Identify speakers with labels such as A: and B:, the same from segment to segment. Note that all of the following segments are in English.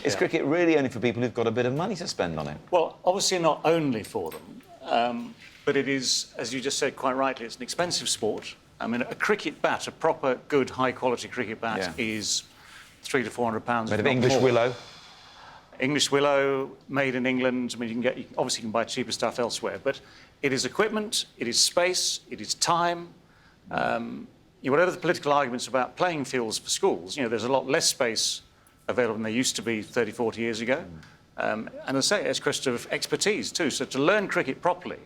A: Is cricket really only for people who've got a bit of money to spend on it?
B: Well, obviously not only for them, but it is, as you just said quite rightly, it's an expensive sport. I mean, a cricket bat, a proper, good, high-quality cricket bat is £300 to £400.
A: Made of English willow.
B: English willow, made in England. I mean, you can buy cheaper stuff elsewhere, but it is equipment, it is space, it is time. Whatever the political arguments about playing fields for schools, there's a lot less space available than there used to be 30, 40 years ago. And as I say, it's a question of expertise too. So to learn cricket properly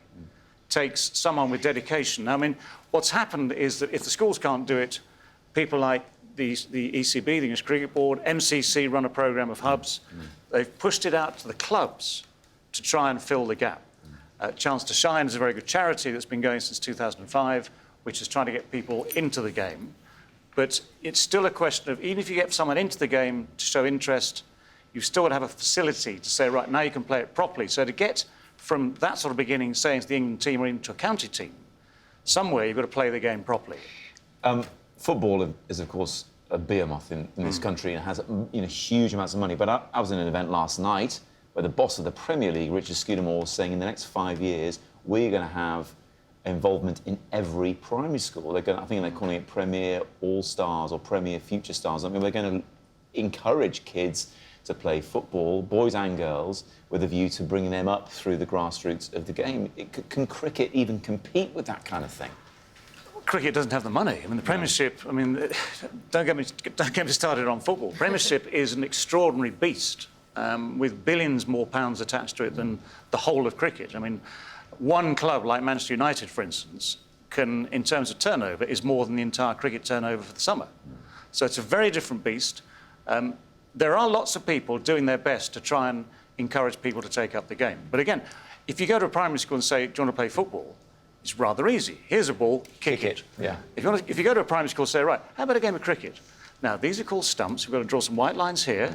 B: takes someone with dedication. I mean, what's happened is that if the schools can't do it, people like the ECB, the English Cricket Board, MCC run a programme of hubs. They've pushed it out to the clubs to try and fill the gap. Chance to Shine is a very good charity that's been going since 2005, which is trying to get people into the game. But it's still a question of, even if you get someone into the game to show interest, you've still got to have a facility to say, right, now you can play it properly. So to get from that sort of beginning, say, into the England team or into a county team, somewhere you've got to play the game properly.
A: Football is, of course, a behemoth in this country and has huge amounts of money. But I was in an event last night where the boss of the Premier League, Richard Scudamore, was saying in the next 5 years, we're going to have involvement in every primary school. I think they're calling it Premier All-Stars or Premier Future Stars. I mean, we're going to encourage kids to play football, boys and girls, with a view to bringing them up through the grassroots of the game. Can cricket even compete with that kind of thing?
B: Cricket doesn't have the money. I mean, the Premiership, I mean, don't get me started on football. Premiership is an extraordinary beast with billions more pounds attached to it than the whole of cricket. I mean, one club like Manchester United, for instance, can, in terms of turnover, is more than the entire cricket turnover for the summer. So it's a very different beast. There are lots of people doing their best to try and encourage people to take up the game. But again, if you go to a primary school and say, do you want to play football? It's rather easy. Here's a ball, kick it.
A: Yeah.
B: If you go to a primary school and say, right, how about a game of cricket? Now, these are called stumps. We've got to draw some white lines here.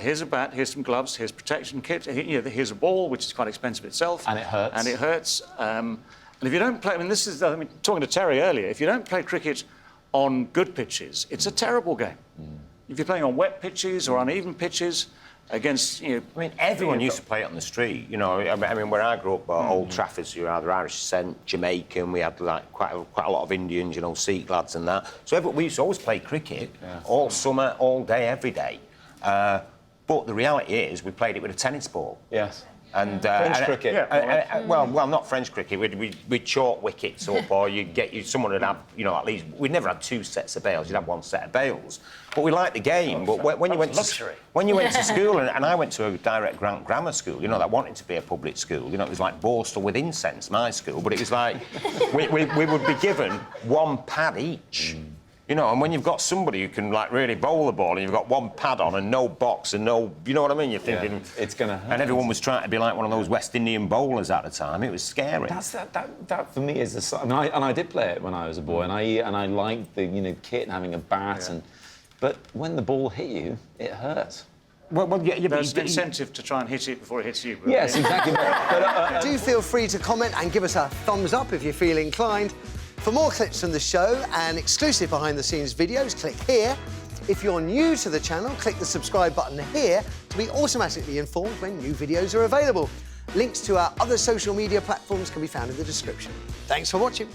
B: Here's a bat, here's some gloves, here's protection kit. Here's a ball, which is quite expensive itself.
A: And it hurts.
B: And it hurts. And if you don't play, talking to Terry earlier, if you don't play cricket on good pitches, it's a terrible game. If you're playing on wet pitches or uneven pitches, against,
C: I mean, everyone used to play it on the street, I mean, where I grew up, Old Trafford, so you were either Irish descent, Jamaican, we had, like, quite a lot of Indians, Sikh lads and that. So we used to always play cricket, all summer, all day, every day. But the reality is, we played it with a tennis ball.
A: Yes.
C: And,
A: French cricket.
C: Well, not French cricket. We'd chalk wickets up, or someone would have, at least. We'd never had two sets of bails. You'd have one set of bails. But we liked the game. But when you went to school, and I went to a direct grammar school, that wanted to be a public school. It was like Borstal with incense, my school. But it was like we would be given one pad each. And when you've got somebody who can, like, really bowl the ball and you've got one pad on and no box and no... You know what I mean? You're thinking...
A: it's going to hurt.
C: And everyone was trying to be like one of those West Indian bowlers at the time. It was scary.
A: That for me, is the... I did play it when I was a boy, and I liked the, kit and having a bat, but when the ball hit you, it hurt.
B: Well, there's an incentive to try and hit it before it hits you.
A: Yes, exactly.
D: Do feel free to comment and give us a thumbs up if you feel inclined. For more clips from the show and exclusive behind-the-scenes videos, click here. If you're new to the channel, click the subscribe button here to be automatically informed when new videos are available. Links to our other social media platforms can be found in the description. Thanks for watching.